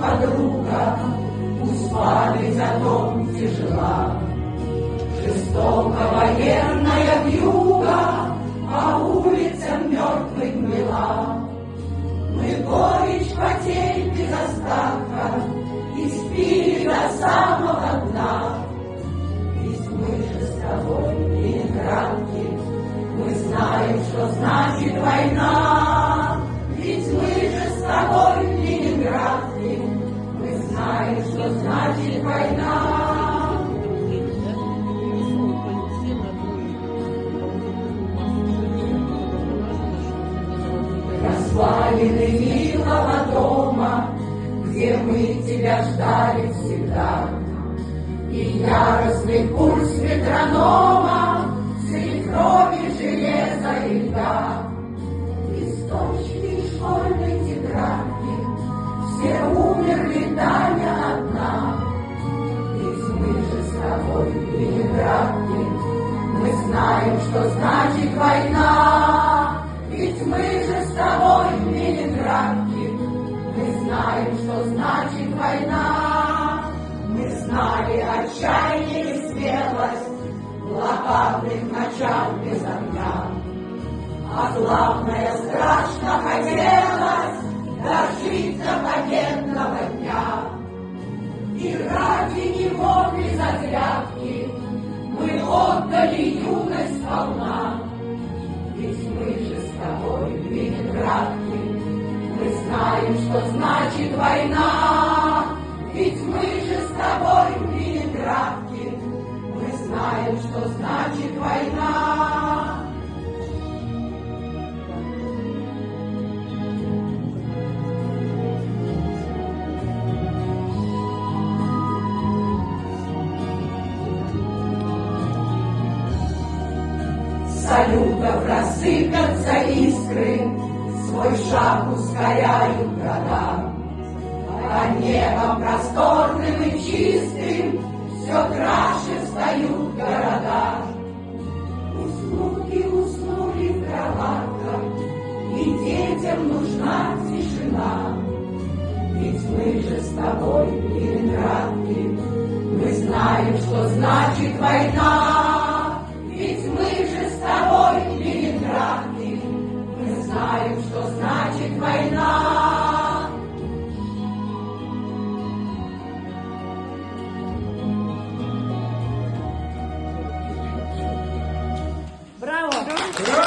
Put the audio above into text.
подруга, пусть память о том тяжела. Жестоко военная вьюга по улицам мертвых мела. Мы горечь потерь без остатка испили до самого дна. Ведь мы же с тобой, ленинградки, мы знаем, что значит война. Ведь мы же с тобой, ленинградки, мы знаем, что значит война. Развалины милого дома, где мы тебя ждали всегда, и яростный пульс метронома среди крови, железа и льда. Листочки школьной тетрадки, все умерли, Таня одна. Ведь мы же с тобой, ленинградки, мы знаем, что значит война. Ведь мы же с тобой, ленинградки, мы знаем, что значит война. Мы знали отчаяние и смелость блокадных ночах без огня. А главное, страшно хотелось дожить до победного дня. И ради него без оглядки мы отдали юность сполна. Ведь мы же с тобой, ленинградки, мы знаем, что значит война. Ведь мы же с тобой, ленинградки, мы знаем, что значит война. Салютов рассыпятся искры, свой шаг ускоряют города. А небом просторным и чистым все краше встают города. Услуги уснули в кроватках, и детям нужна тишина. Ведь мы же с тобой, ленинградки, мы знаем, что значит война. Ведь мы же с тобой, ленинградки, мы знаем, что значит война. Браво!